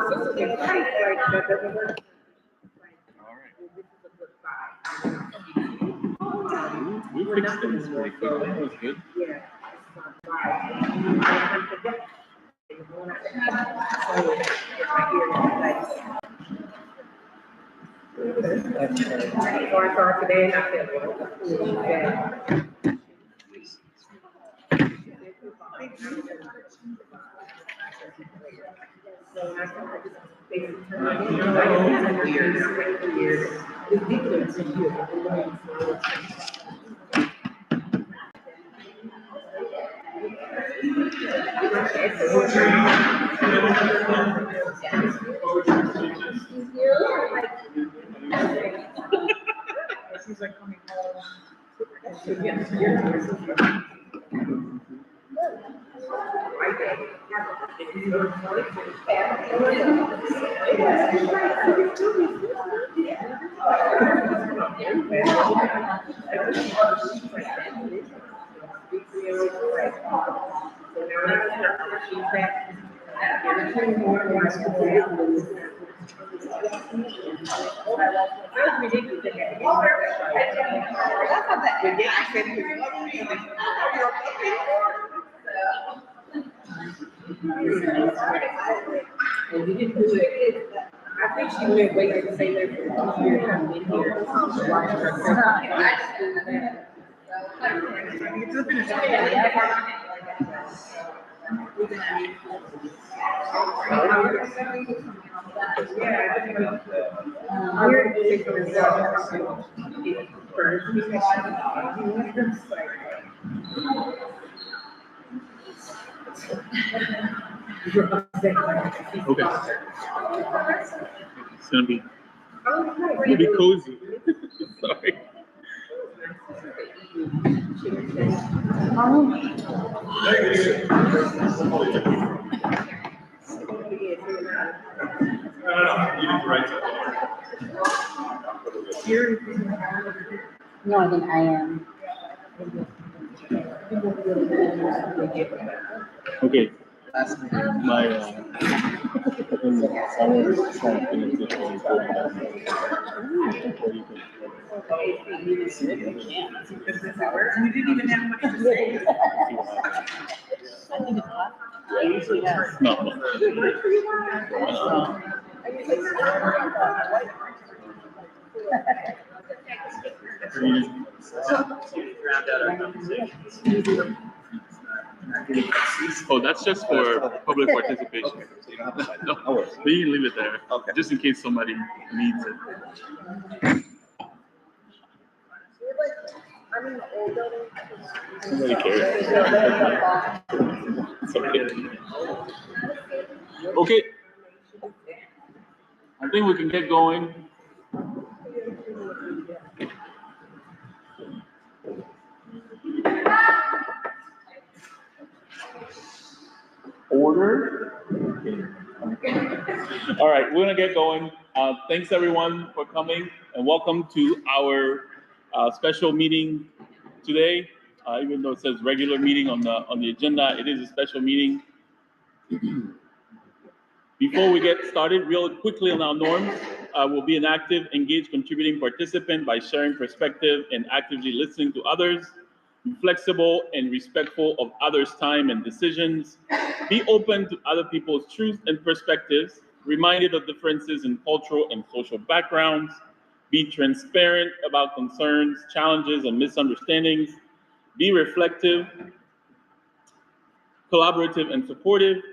We fixed things pretty quick. That was good. She's like coming home. I think she went waiting to say that for 2 years coming in here. Okay. It's gonna be cozy. Sorry. No, I think I am. Okay. My You didn't even have much to say. I think it's hot. Yeah, it usually has. no. Oh, that's just for public participation. No, you can leave it there, just in case somebody needs it. Nobody cares. It's okay. Okay. I think we can get going. Order. All right, we're gonna get going. Thanks everyone for coming, and welcome to our special meeting today. Even though it says regular meeting on the agenda, it is a special meeting. Before we get started, real quickly on our norms, we'll be an active, engaged, contributing participant by sharing perspective and actively listening to others. Be flexible and respectful of others' time and decisions. Be open to other people's truths and perspectives, reminded of differences in cultural and social backgrounds. Be transparent about concerns, challenges, and misunderstandings. Be reflective, collaborative, and supportive.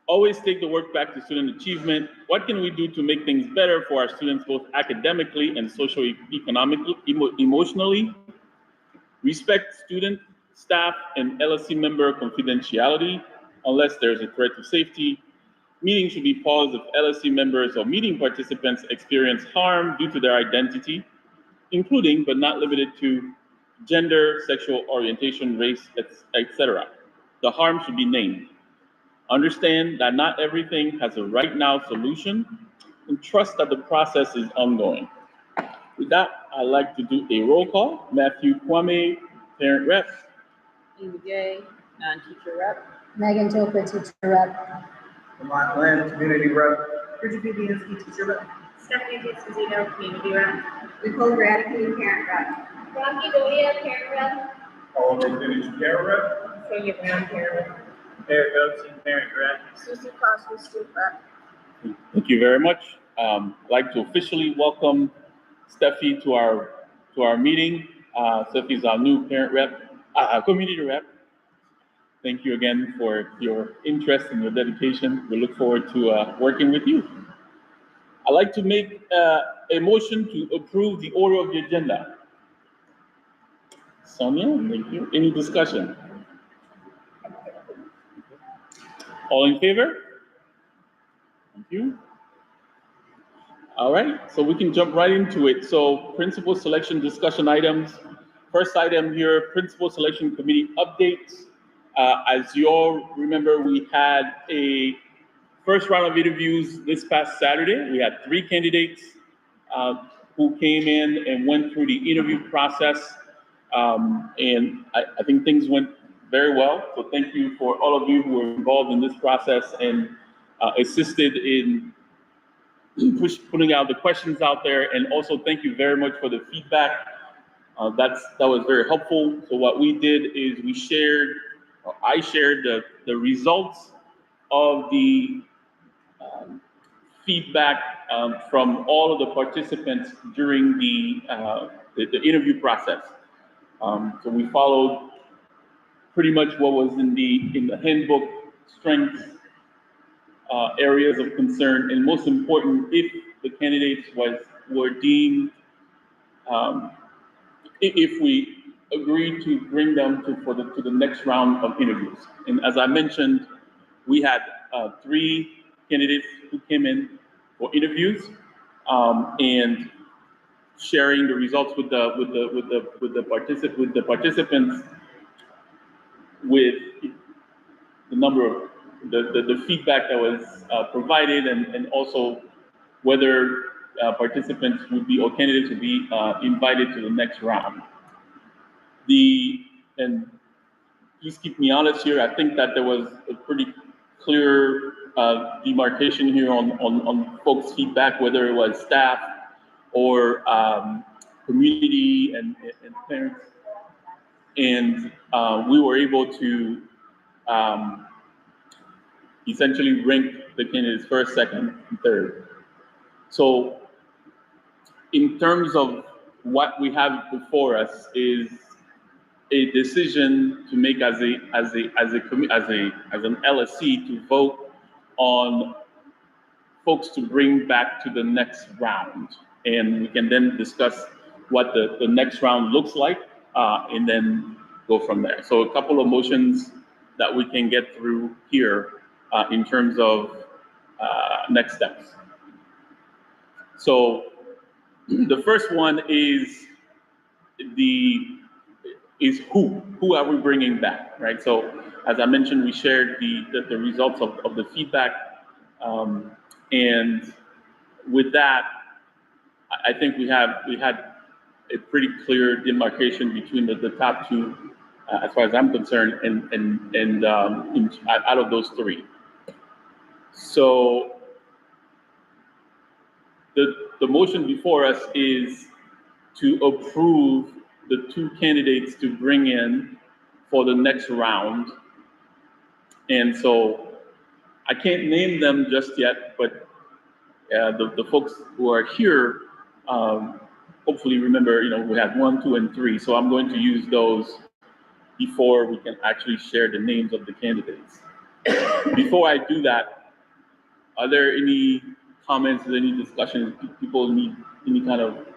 Always take the work back to student achievement. What can we do to make things better for our students, both academically and socio-economically, emotionally? Respect student, staff, and LSC member confidentiality unless there's a threat to safety. Meetings should be paused if LSC members or meeting participants experience harm due to their identity, including but not limited to gender, sexual orientation, race, etc. The harm should be named. Understand that not everything has a right now solution, and trust that the process is ongoing. With that, I'd like to do a roll call. Matthew Kwame, parent rep. Amy J, non-teacher rep. Megan Tilford, teacher rep. Lamont Lynn, community rep. Bridget Vivianski, teacher rep. Stephanie Esposito, community rep. Nicole Radke, parent rep. Rocky Doria, parent rep. Paul Vintage, care rep. Sonia Brown, parent rep. Eric Oakson, parent rep. Susie Crosby, student rep. Thank you very much. I'd like to officially welcome Steffi to our meeting. Steffi's our new parent rep, community rep. Thank you again for your interest and your dedication. We look forward to working with you. I'd like to make a motion to approve the order of the agenda. Sonia, thank you. Any discussion? All in favor? Thank you. All right, so we can jump right into it. So principal selection discussion items. First item here, principal selection committee updates. As you all remember, we had a first round of interviews this past Saturday. We had 3 candidates who came in and went through the interview process. And I think things went very well. So thank you for all of you who were involved in this process and assisted in putting out the questions out there. And also thank you very much for the feedback. That was very helpful. So what we did is I shared the results of the feedback from all of the participants during the interview process. So we followed pretty much what was in the handbook strengths, areas of concern, and most important, if the candidates were deemed, if we agreed to bring them to the next round of interviews. And as I mentioned, we had 3 candidates who came in for interviews, and sharing the results with the participants with the number of the feedback that was provided, and also whether participants would be, or candidates would be invited to the next round. And please keep me honest here, I think that there was a pretty clear demarcation here on folks' feedback, whether it was staff or community and parents. And we were able to essentially rank the candidates first, second, and third. So in terms of what we have before us is a decision to make as an LSC to vote on folks to bring back to the next round. And we can then discuss what the next round looks like, and then go from there. So a couple of motions that we can get through here in terms of next steps. So the first one is who are we bringing back, right? So as I mentioned, we shared the results of the feedback, and with that, I think we had a pretty clear demarcation between the top 2, as far as I'm concerned, and out of those 3. So the motion before us is to approve the 2 candidates to bring in for the next round. And so I can't name them just yet, but the folks who are here hopefully remember, we had 1, 2, and 3. So I'm going to use those before we can actually share the names of the candidates. Before I do that, are there any comments, any discussions? People need any kind of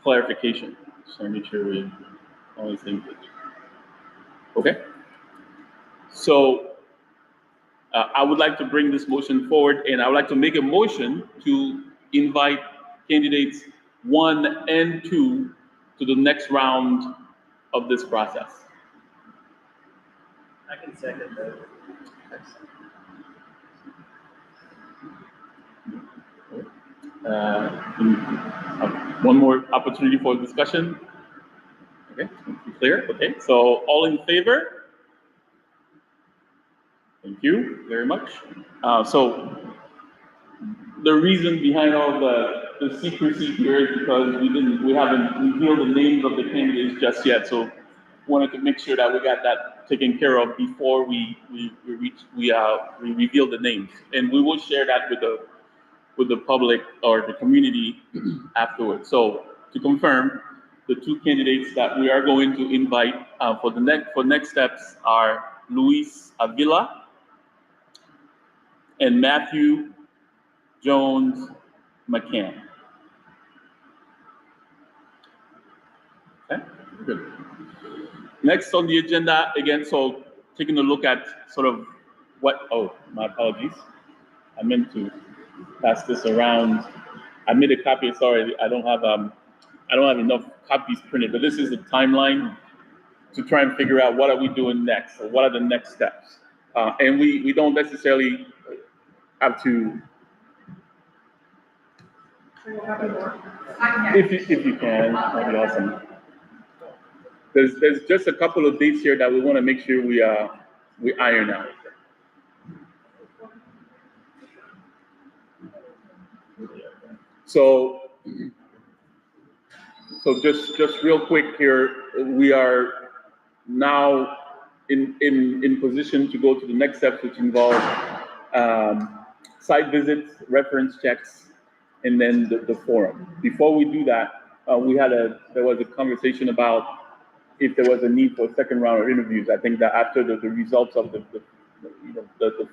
clarification? Just want to make sure we're on the same page. Okay. So I would like to bring this motion forward, and I would like to make a motion to invite candidates 1 and 2 to the next round of this process. I can second that. One more opportunity for discussion. Okay, clear. Okay, so all in favor? Thank you very much. So the reason behind all the secrecy here is because we haven't revealed the names of the candidates just yet. So wanted to make sure that we got that taken care of before we reveal the names, and we will share that with the public or the community afterwards. So to confirm, the two candidates that we are going to invite for next steps are Luis Avila and Matthew Jones McCann. Okay, good. Next on the agenda, again, so taking a look at sort of my apologies. I meant to pass this around. I made a copy, sorry, I don't have enough copies printed, but this is the timeline to try and figure out what are we doing next, or what are the next steps. And we don't necessarily have to, if you can, that'd be awesome. There's just a couple of dates here that we want to make sure we iron out. So just real quick here, we are now in position to go to the next steps, which involve site visits, reference checks, and then the forum. Before we do that, there was a conversation about if there was a need for a second round of interviews. I think that after the results of the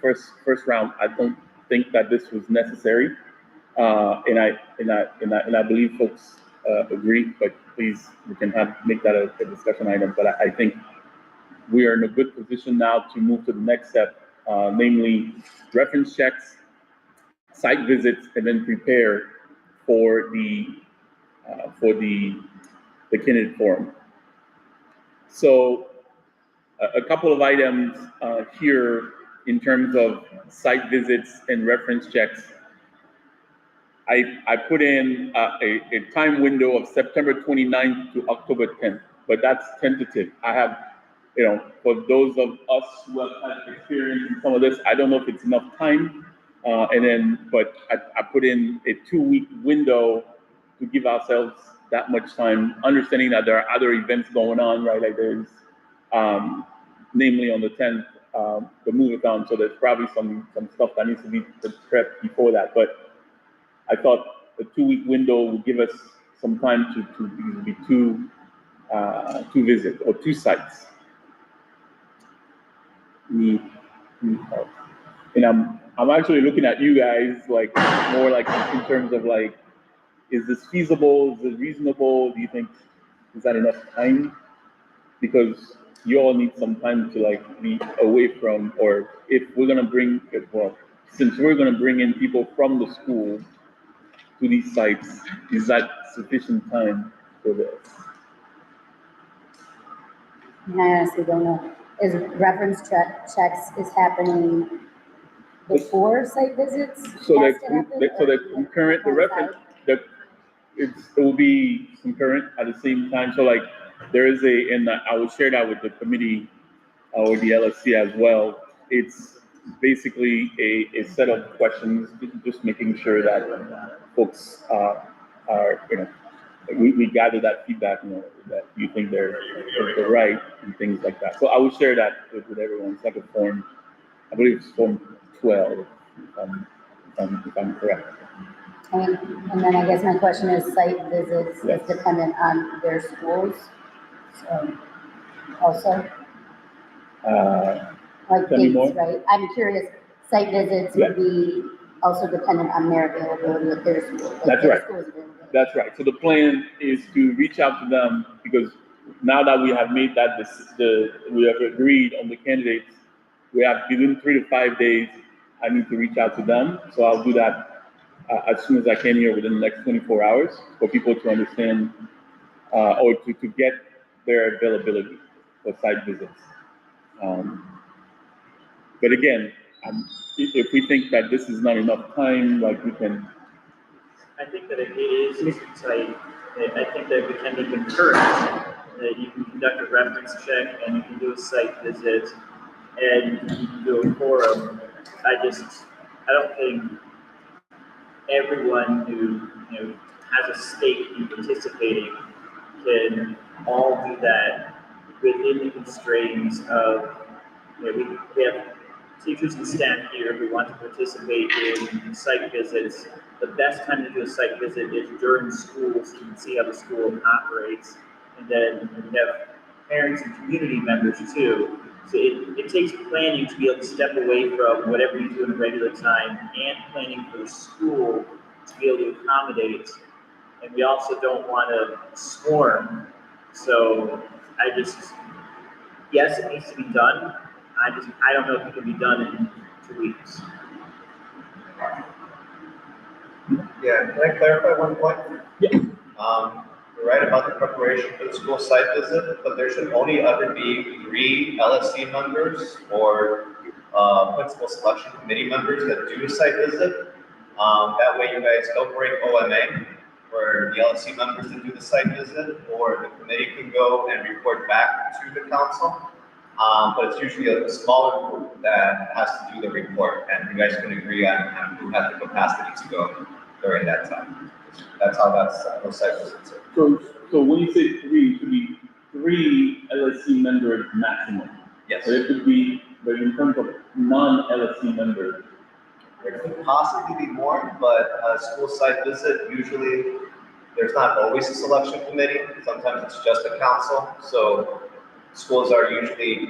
first round, I don't think that this was necessary, and I believe folks agree. But please, we can make that a discussion item. But I think we are in a good position now to move to the next step, namely reference checks, site visits, and then prepare for the candidate forum. So a couple of items here in terms of site visits and reference checks. I put in a time window of September 29th to October 10th, but that's tentative. I have, for those of us who have had experience in some of this, I don't know if it's enough time. But I put in a 2-week window to give ourselves that much time, understanding that there are other events going on, right? Like there's, namely on the 10th, the move-a-thon, so there's probably some stuff that needs to be prepped before that. But I thought a 2-week window would give us some time to be two visits or 2 sites. Need help. And I'm actually looking at you guys like more like in terms of like, is this feasible? Is it reasonable? Do you think is that enough time? Because you all need some time to like be away from, or if we're gonna since we're gonna bring in people from the school to these sites, is that sufficient time for this? I honestly don't know. Is reference checks is happening before site visits? So that concurrent, the reference, it will be concurrent at the same time. So like there is and I will share that with the committee or the LSC as well. It's basically a set of questions, just making sure that folks are, we gather that feedback, that you think they're right and things like that. So I will share that with everyone. It's like a form, I believe it's form 12, if I'm correct. And then I guess my question is site visits is dependent on their schools, so also? Like dates, right? I'm curious, site visits would be also dependent on their availability at their school. That's right. That's right. So the plan is to reach out to them, because now that we have made that, we have agreed on the candidates, we have within 3 to 5 days, I need to reach out to them. So I'll do that as soon as I can here within the next 24 hours for people to understand or to get their availability for site visits. But again, if we think that this is not enough time, like we can. I think that it is tight. I think that we can be concurrent, that you can conduct a reference check and you can do a site visit and you can do a forum. I don't think everyone who, has a stake in participating can all do that within the constraints of, we have teachers and staff here who want to participate in site visits. The best time to do a site visit is during school, so you can see how the school operates. And then we have parents and community members too. So it takes planning to be able to step away from whatever you do in regular time and planning for the school to be able to accommodate. And we also don't want to swarm. So yes, it needs to be done. I don't know if it can be done in 2 weeks. Yeah, can I clarify one point? Yeah. You're right about the preparation for the school site visit, but there should only ever be 3 LSC members or principal selection committee members that do a site visit. That way you guys don't break OMA, where the LSC members that do the site visit, or the committee can go and report back to the council. But it's usually a smaller group that has to do the report, and you guys can agree on who has the capacity to go during that time. That's how those site visits are. So when you say 3, it could be 3 LSC members maximum. Yes. But it could be, but in terms of non-LSC members. There could possibly be more, but a school site visit, usually there's not always a selection committee. Sometimes it's just a council. So schools are usually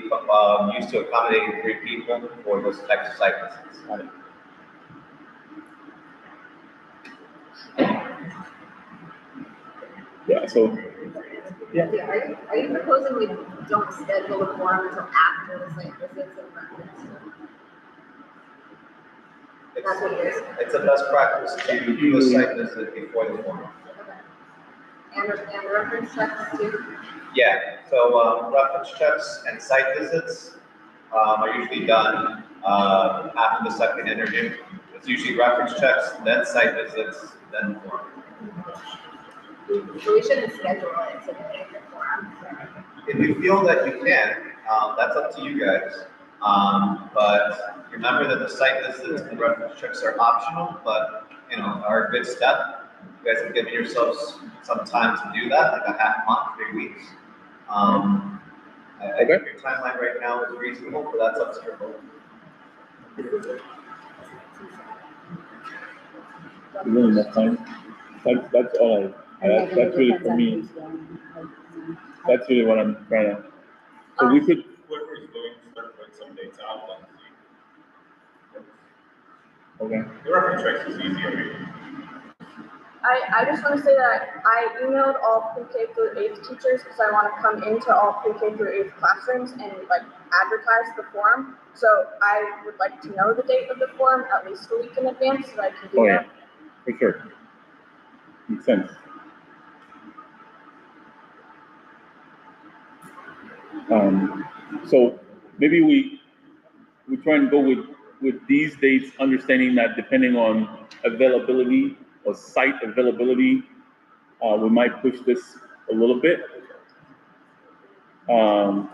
used to accommodating 3 people for those types of site visits. Yeah, so, Are you proposing we don't schedule a forum until after the site visits and reference? That's what it is. It's a best practice to do a site visit before the forum. Okay. And reference checks too? Yeah, so reference checks and site visits are usually done after the second interview. It's usually reference checks, then site visits, then forum. So we shouldn't schedule it today for forum. If you feel that you can, that's up to you guys. But remember that the site visits and reference checks are optional, but are a good step. You guys have given yourselves some time to do that, like a half month, 3 weeks. I think your timeline right now is reasonable, but that's up to your vote. really enough time. That's all that's really for me. That's really what I'm trying to. So we could. Whoever is going to start putting some dates out, Okay. the reference checks is easy. I mean, I just want to say that I emailed all pre-K through 8th teachers because I want to come into all pre-K through 8th classrooms and advertise the forum. So I would like to know the date of the forum at least a week in advance so that I can do that. For sure. Makes sense. So maybe we try and go with these dates, understanding that depending on availability or site availability, we might push this a little bit. I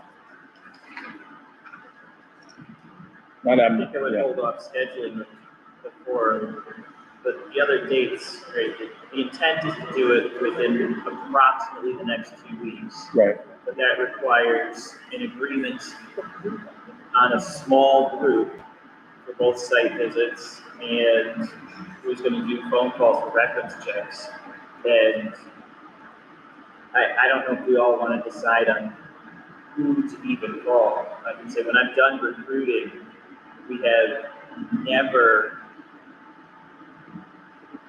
think I would hold off scheduling the forum, but the other dates, right, the intent is to do it within approximately the next 2 weeks. Right. But that requires an agreement on a small group for both site visits and who's going to do phone calls for reference checks. And I don't know if we all want to decide on who to even call. I can say when I'm done recruiting, we have never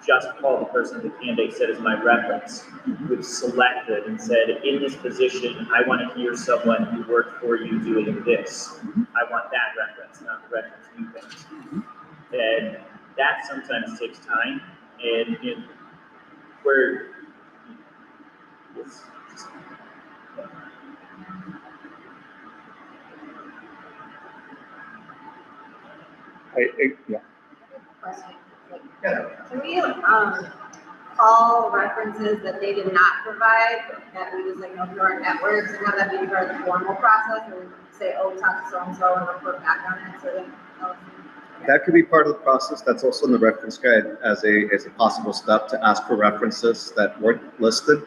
just called the person the candidate said is my reference. We've selected and said, in this position, I want to hear someone who worked for you doing this. I want that reference, not the reference you think. And that sometimes takes time, and where it's just, Yeah. Question. Yeah. Can we all references that they did not provide, that we just like know through our networks, and have that be part of the formal process, and we say, oh, talk to so-and-so and report back on it, so then. That could be part of the process. That's also in the reference guide as a possible step to ask for references that weren't listed.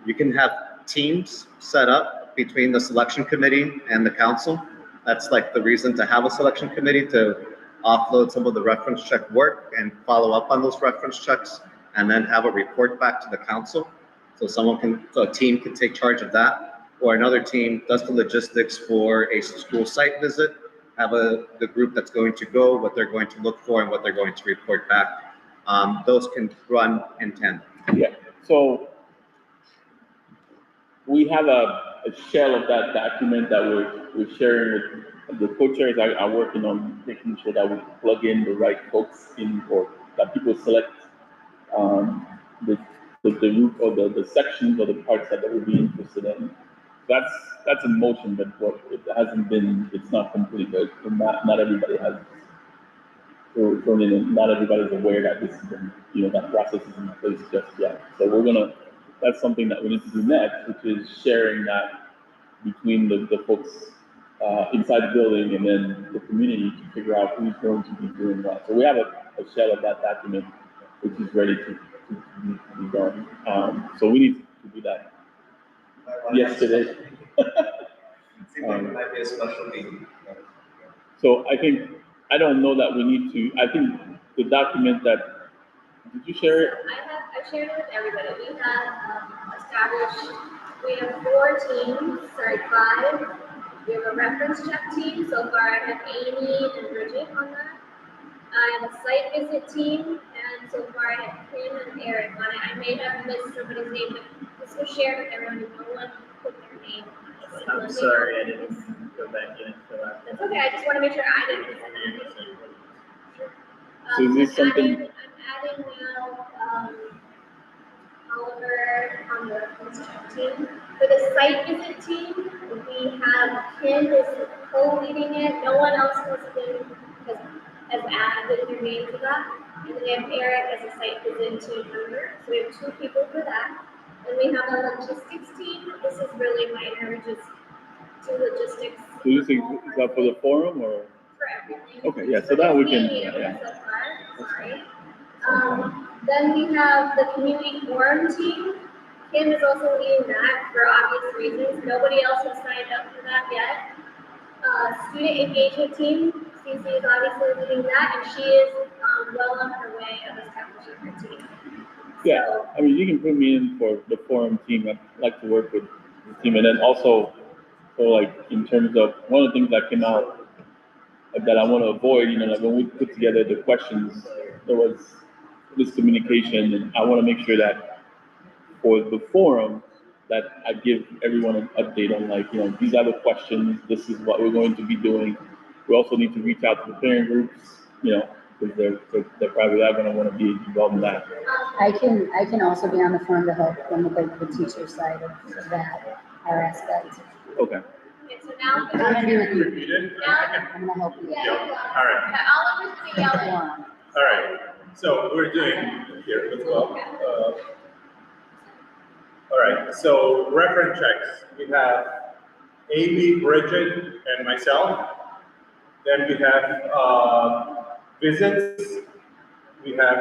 You can have teams set up between the selection committee and the council. That's like the reason to have a selection committee, to offload some of the reference check work and follow up on those reference checks, and then have a report back to the council. So a team can take charge of that, or another team does the logistics for a school site visit, have the group that's going to go, what they're going to look for, and what they're going to report back. Those can run in tandem. Yeah, so we have a shell of that document that we're sharing with the co-chairs are working on making sure that we plug in the right folks in, or that people select the route or the sections or the parts that they would be interested in. That's in motion, but it's not complete. But not everybody has thrown in, and not everybody's aware that this is that process is in place just yet. So that's something that we need to do next, which is sharing that between the folks inside the building and then the community to figure out who's going to be doing what. So we have a shell of that document which is ready to be done. So we need to do that yesterday. Seems like it might be a special meeting. So I don't know that we need to, I think the document that, did you share it? I shared it with everybody. We have we have 5. We have a reference check team. So far I have Amy and Bridget on that. I have a site visit team, and so far I have Kim and Eric on it. I may have missed somebody's name, but this was shared with everyone, and no one put their name on it. So I'm sorry, I didn't go back in and fill out. That's okay, I just want to make sure I didn't miss anything. So is this something? I'm adding now, Oliver on the reference check team. For the site visit team, we have Kim is co-leading it. No one else has added their name to that. And then we have Eric as a site visit team member. So we have 2 people for that. And we have a logistics team. This is really minor, just 2 logistics. So you think is that for the forum or? For everything. Okay, yeah, so that we can, Yeah. So far, sorry. Then we have the community forum team. Kim is also leading that for obvious reasons. Nobody else has signed up for that yet. Student engagement team, CC is obviously leading that, and she is well on her way of establishing her team. Yeah, I mean, you can put me in for the forum team. I'd like to work with the team, and then also, so like in terms of one of the things that came out that I want to avoid, like when we put together the questions, there was miscommunication, and I want to make sure that for the forum that I give everyone an update on, like, these are the questions, this is what we're going to be doing. We also need to reach out to the parent groups, because they're probably not going to want to be involved in that. I can also be on the forum to help from the teacher side of that, our aspect. Okay. Okay, so now I'm gonna be with you. Repeat it? I'm gonna help you. Yeah. All right, Oliver's gonna yell at Forum. all right. So we're doing here as well. All right, so reference checks. We have Amy, Bridget, and myself. Then we have visits. We have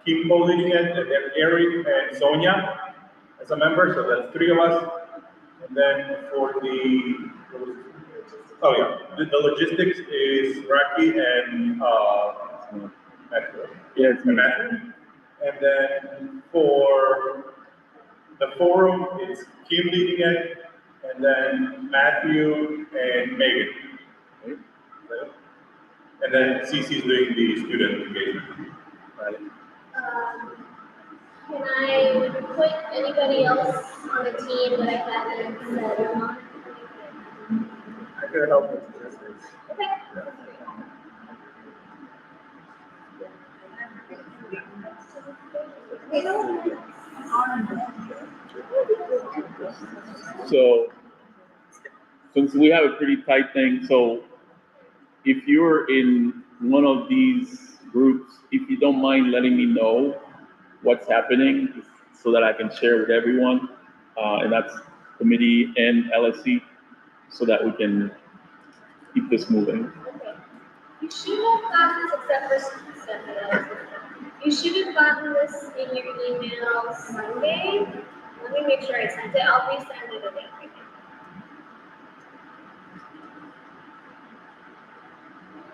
Kim co-leading it, and then Eric and Sonia as a member, so that's 3 of us. And then for the logistics is Rocky and Matthew. Yeah, it's me. Matthew. And then for the forum, it's Kim leading it, and then Matthew and Megan. And then CC is doing the student engagement. Right? Can I put anybody else on the team that I haven't said on? I can help with this. Okay. So, since we have a pretty tight thing, so if you're in one of these groups, if you don't mind letting me know, what's happening so that I can share with everyone, and that's committee and LSC, so that we can keep this moving. Okay. You should have gotten this you should have gotten this in your email Sunday. Let me make sure I sent it. I'll resend it again.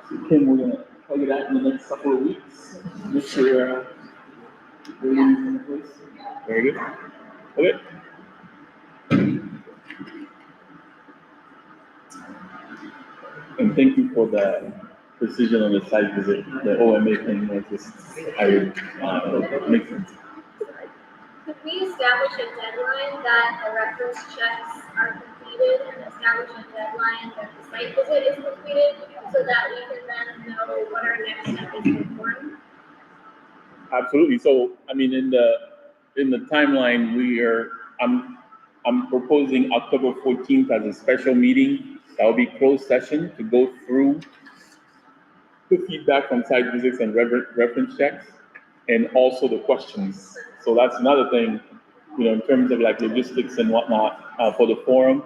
So Kim, we're gonna plug it out in the next couple of weeks. Make sure we're in place. Very good. Okay. And thank you for the precision on the site visit. The OMA thing was just, makes sense. Could we establish a deadline that the reference checks are completed and establish a deadline that the site visit is completed so that we can then know what our next step is to form? Absolutely. So, I mean, in the timeline, I'm proposing October 14th as a special meeting. That will be closed session to go through the feedback from site visits and reference checks, and also the questions. So that's another thing, in terms of like logistics and whatnot, for the forum.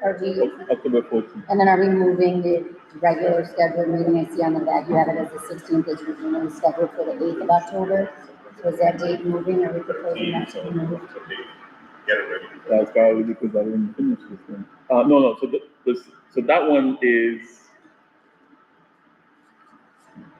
Are we, October 14th. and then are we moving the regular scheduled meeting? I see on the back, you have it as the 16th, it's originally scheduled for the 8th of October. So is that date moving, or are we proposing that to be moved? Get it ready. That's probably because I didn't finish this one. No. So that one is.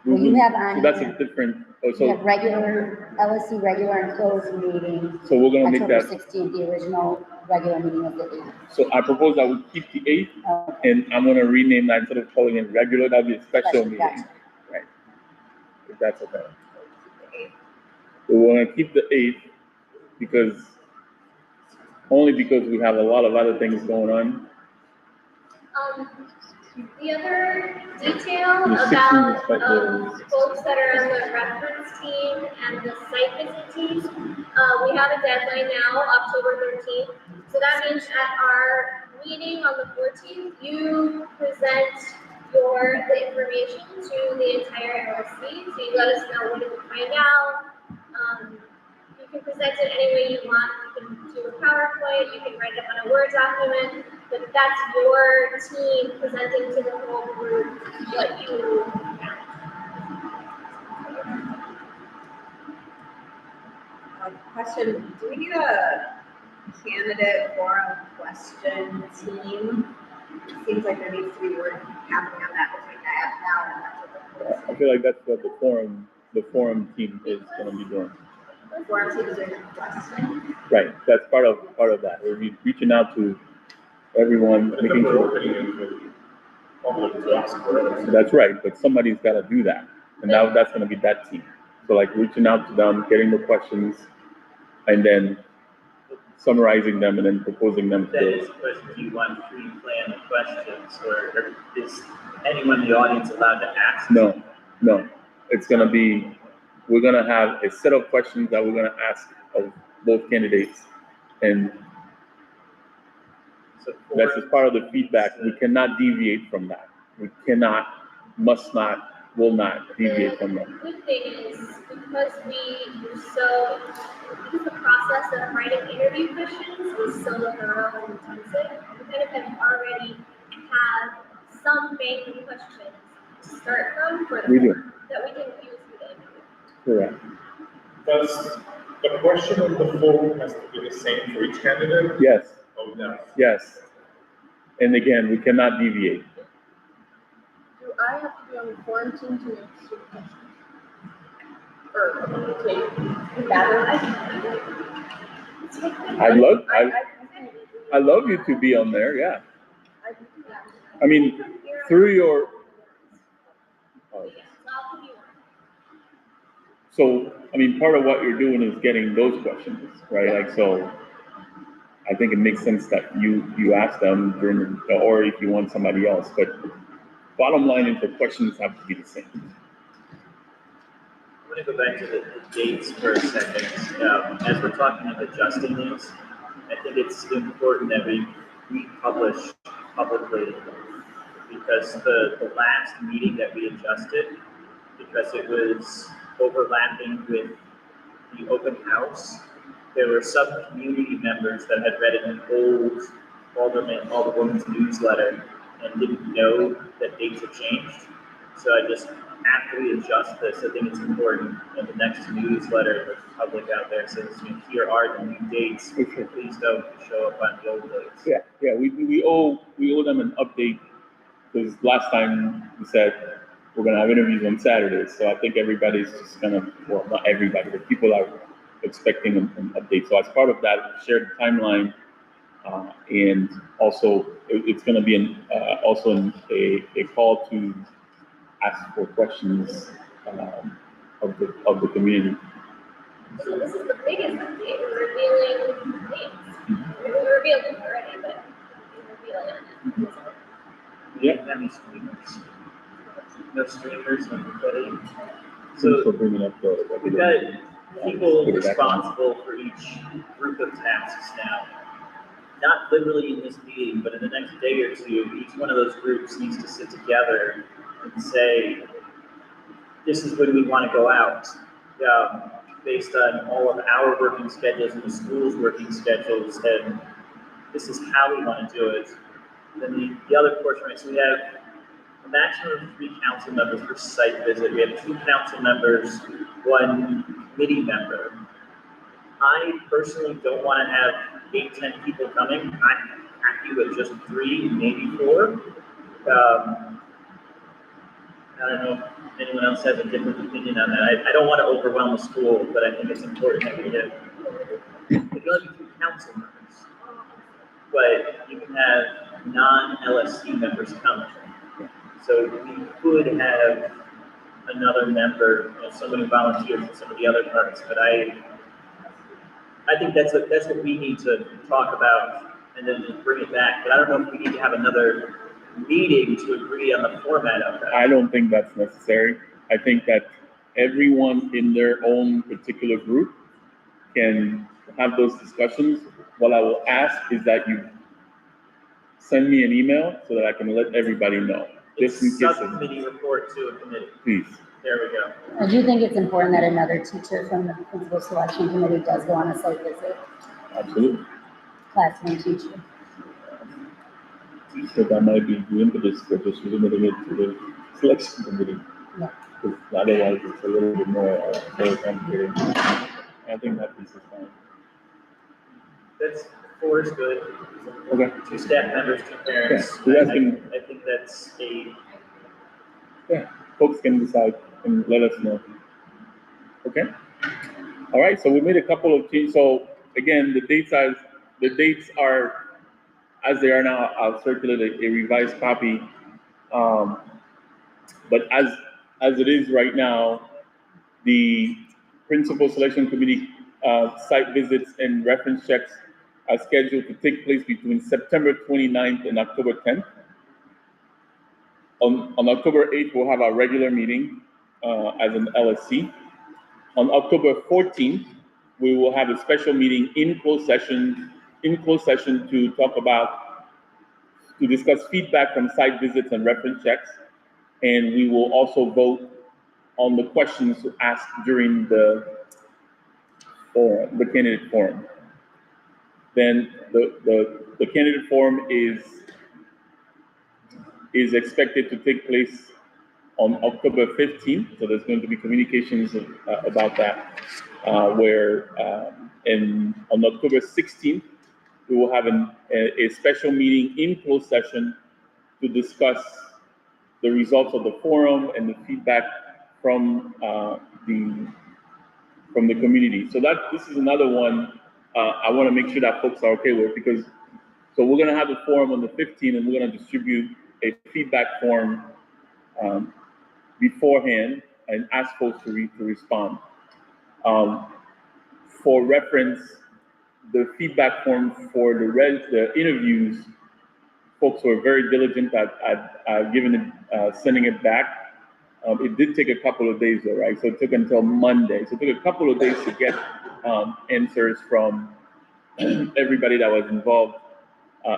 Well, you have on So that's here, a different. you have regular, LSC regular and closed meeting. So we're gonna make October that. 16th, the original regular meeting was the 8th. So I propose that we keep the 8th, and I'm gonna rename that instead of calling it regular. That'll be a special meeting, Gotcha. right? If that's okay. We wanna keep the 8th only because we have a lot of other things going on. The other detail The 16th about is quite folks that are on the reference team and the site visit teams, we have a deadline now, October 13th. So that means at our meeting on the 14th, you present the information to the entire LSC. So you let us know what did you find out. You can present it any way you want. You can do a PowerPoint, you can write it up on a Word document, but that's your team presenting to the whole group what you found. Question, do we need a candidate forum question team? It seems like there needs to be work happening on that between now and I feel like that's what the forum team is gonna be doing. the forum team is doing a question. Right, that's part of that. We're reaching out to everyone, But making we're sure. opening it for public to ask for it. That's right, but somebody's gotta do that, and now that's gonna be that team. So like reaching out to them, getting the questions, and then summarizing them and then proposing them to That those. is the question, do you want to pre-plan the questions, or is anyone in the audience allowed to ask? No, it's gonna be, we're gonna have a set of questions that we're gonna ask of both candidates, and So that's just part of the feedback. We cannot deviate from that. We cannot, must not, will not deviate from that. The good thing is, because the process of writing interview questions was so thorough and intensive, we kind of have already have some bank of questions to start from for We the do. that we didn't use for the interview. Correct. Does the question on the forum has to be the same for each candidate? Yes, Oh, no. yes. And again, we cannot deviate. Do I have to be on the forum team to answer questions? Or communicate better? I love you to be on there, yeah. I mean, through your, so, I mean, part of what you're doing is getting those questions, right? Like, so I think it makes sense that you ask them during, or if you want somebody else, but bottom line is the questions have to be the same. I'm gonna go back to the dates for a second. As we're talking of adjusting these, I think it's important that we publish publicly, because the last meeting that we adjusted, because it was overlapping with the open house, there were some community members that had read an old Alderwoman's newsletter and didn't know that dates had changed. So I just, after we adjust this, I think it's important in the next newsletter, the public out there says, here are the new dates. Please don't show up on the old dates. Yeah, we owe them an update, because last time we said we're gonna have interviews on Saturdays, so I think everybody's just well, not everybody, but people are expecting an update. So as part of that, we shared the timeline, and also it's gonna be also a call to ask for questions of the community. So this is the biggest update, we're revealing dates. We revealed them already, but we're revealing it. Yeah. Any streamers? No streamers, nobody. So So bringing up we've got people responsible for each group of tasks now. Not literally in this meeting, but in the next day or two, each one of those groups needs to sit together and say, this is when we want to go out, based on all of our working schedules and the school's working schedules, and this is how we want to do it. Then the other portion, right, so we have a maximum of 3 council members per site visit. We have 2 council members, 1 committee member. I personally don't want to have 8, 10 people coming. I'm happy with just 3, maybe 4. I don't know if anyone else has a different opinion on that. I don't want to overwhelm the school, but I think it's important that we have, it can only be 2 council members, but you can have non-LSC members coming. So we could have another member, someone who volunteers in some of the other parts, but I think that's what we need to talk about and then just bring it back. But I don't know if we need to have another meeting to agree on the format of that. I don't think that's necessary. I think that everyone in their own particular group can have those discussions. What I will ask is that you send me an email so that I can let everybody know. It's a subcommittee report to a committee. Please. There we go. I do think it's important that another teacher from the principal selection committee does go on a site visit, Absolutely. classroom teacher. So that might be the impetus for just limiting it to the selection committee. Yeah. Because otherwise it's a little bit more complicated. I think that piece is fine. That's 4 is good. Okay. 2 staff members, 2 parents. Yeah, I think that's folks can decide and let us know. Okay. All right. So we made a couple of changes. So again, the dates are as they are now. I'll circulate a revised copy. But as it is right now, the principal selection committee site visits and reference checks are scheduled to take place between September 29th and October 10th. On October 8th, we'll have our regular meeting as an LSC. On October 14th, we will have a special meeting in closed session to discuss feedback from site visits and reference checks. And we will also vote on the questions asked during the candidate forum. Then the candidate forum is expected to take place on October 15th. So there's going to be communications about that, and on October 16th, we will have a special meeting in closed session to discuss the results of the forum and the feedback from the community. So this is another one I want to make sure that folks are okay with, because so we're going to have the forum on the 15th, and we're going to distribute a feedback form beforehand and ask folks to respond. For reference, the feedback form for the interviews, folks were very diligent at sending it back. It did take a couple of days though, right? So it took until Monday. So it took a couple of days to get answers from everybody that was involved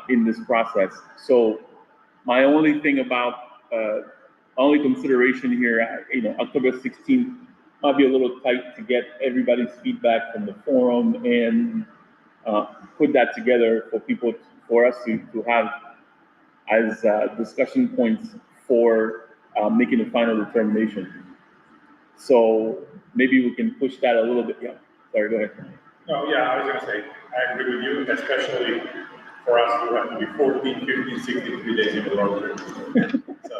in this process. So my only thing only consideration here, October 16th might be a little tight to get everybody's feedback from the forum and put that together for people, for us to have as discussion points for making the final determination. So maybe we can push that a little bit. Yeah, sorry, go ahead. No, yeah, I was gonna say, I agree with you, especially for us who have to be 14, 15, 16, 3 days in the road trip. So,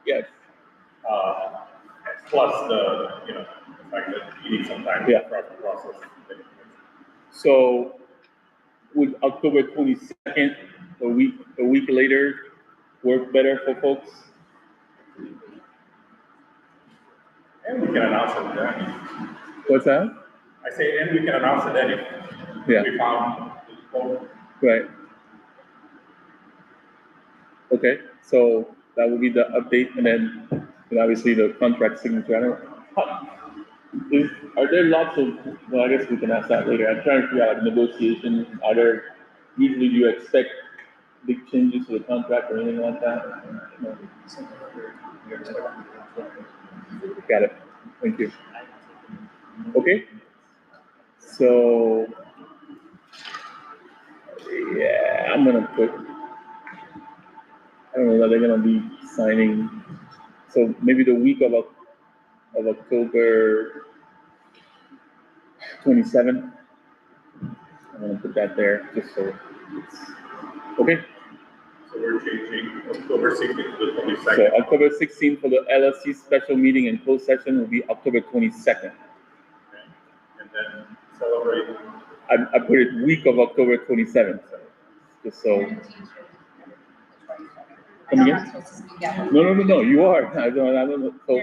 Yes. plus the fact that you need some time Yeah. for the process. So would October 22nd, a week later, work better for folks? And we can announce it then. What's that? I say, and we can announce it then if Yeah. we found. Right. Okay, so that will be the update, and then obviously the contract signature. I don't. Are there lots of? Well, I guess we can ask that later. I'm trying to figure out like negotiations. Are there usually do you expect big changes to the contract or anything like that? No. Got it. Thank you. Okay. So yeah, I'm gonna put. I don't know that they're gonna be signing. So maybe the week of October 27th. I'm gonna put that there just so it's okay. So we're changing October 16th to the So 22nd. October 16th for the LSC special meeting and closed session will be October 22nd. And then celebrate. I put it week of October 27th, just so. Come again? No. You are. I don't know. So,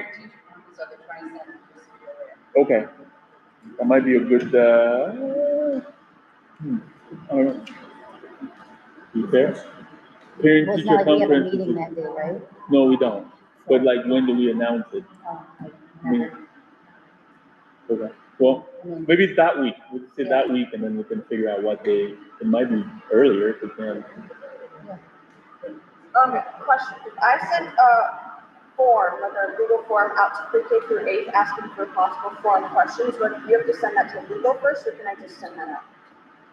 okay. That might be a good. I don't know. You fair? Parent Well, it's teacher not like we have a conference. meeting that day, right? No, we don't. But like, when do we announce it? I mean, okay. Well, maybe that week. We'll say that week, and then we can figure out what day. It might be earlier if we can. Question. I sent a form, like a Google form, out to pre-K through 8th asking for possible forum questions. But you have to send that to legal first, or can I just send that out?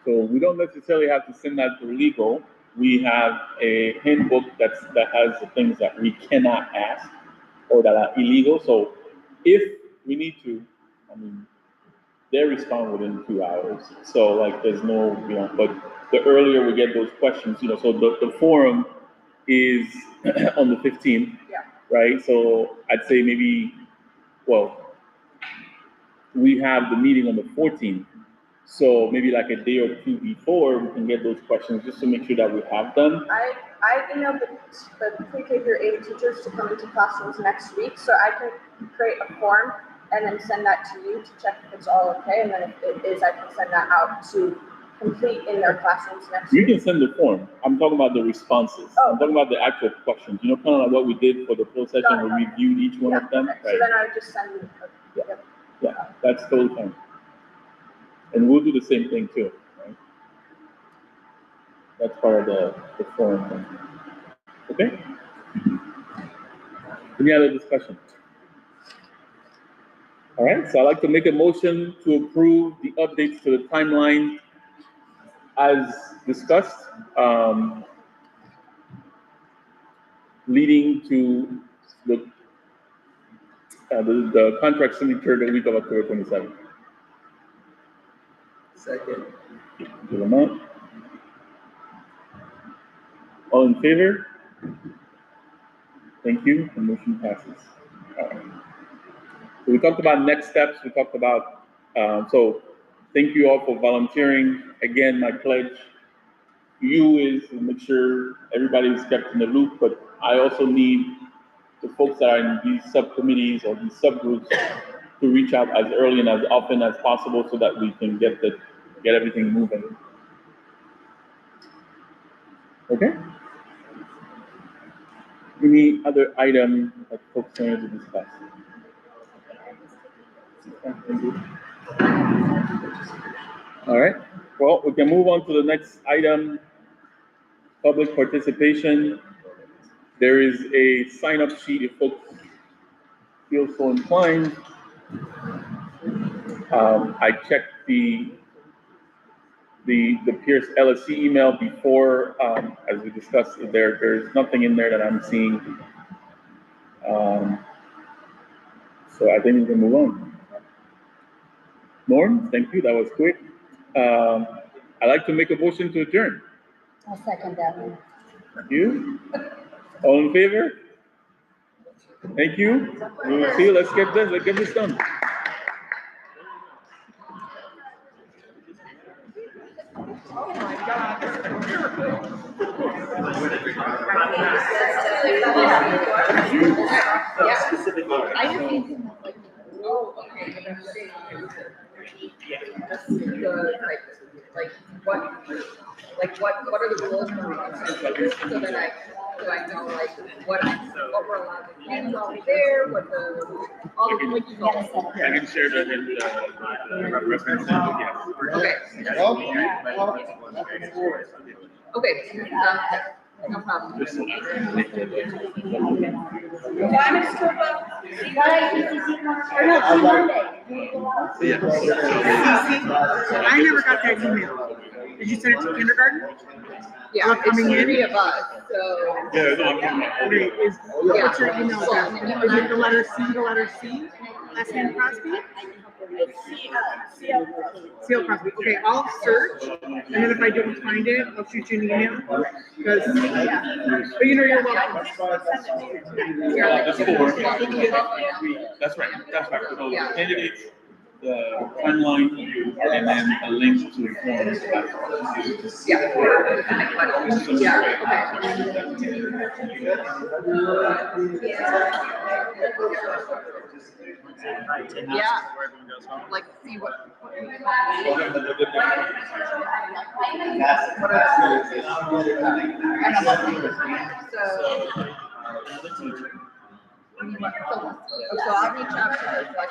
So we don't necessarily have to send that to legal. We have a handbook that has the things that we cannot ask or that are illegal. So if we need to, I mean, they respond within 2 hours. So like, there's no, but the earlier we get those questions, so the forum is on the 15th, right? So I'd say maybe, we have the meeting on the 14th. So maybe like a day or two before, we can get those questions just to make sure that we have them. I emailed the pre-K through 8 teachers to come into classrooms next week, so I can create a form and then send that to you to check if it's all okay, and then if it is, I can send that out to complete in their classrooms next week. You can send the form. I'm talking about the responses. I'm talking about the actual questions. Kind of like what we did for the closed session, we reviewed each one of them. Okay. So then I would just send you. Yeah, that's totally fine. And we'll do the same thing too, right? That's part of the forum thing. Okay? Any other discussion? All right, so I'd like to make a motion to approve the updates to the timeline as discussed, leading to the contract signature the week of October 27th. Second. Lamont. All in favor? Thank you. The motion passes. All right. So we talked about next steps. We talked about, so thank you all for volunteering. Again, my pledge to you is to make sure everybody is kept in the loop, but I also need the folks that are in these subcommittees or these subgroups to reach out as early and as often as possible so that we can get everything moving. Okay? Any other item that folks wanted to discuss? All right. Well, we can move on to the next item, public participation. There is a sign-up sheet if folks feel so inclined. I checked the Peirce LSC email before, as we discussed, there's nothing in there that I'm seeing. So I think we can move on. Norm, thank you, that was quick. I'd like to make a motion to adjourn. I'll second that one. Thank you. All in favor? Thank you. We will see you. Let's get this done. I just need to know, like, oh, okay. That's the, what are the rules for me? So that I know, like, what we're allowed to do while we're there, what the, all the, like, you gotta set up. I can share the reference. Yes. Okay, no problem. I never got that email. Did you send it to kindergarten? Yeah, it's three of us, so. Yeah, no, I'm Okay, what's your email address? Is it the letter C? Last name Crosby? C.L. Crosby. Okay, I'll search, and then if I don't find it, I'll shoot you an email. Because, but you know, you're welcome. That's right. So the candidates, the timeline, and then a link to forms. Yeah, like, see what. So I'll reach out to her, like,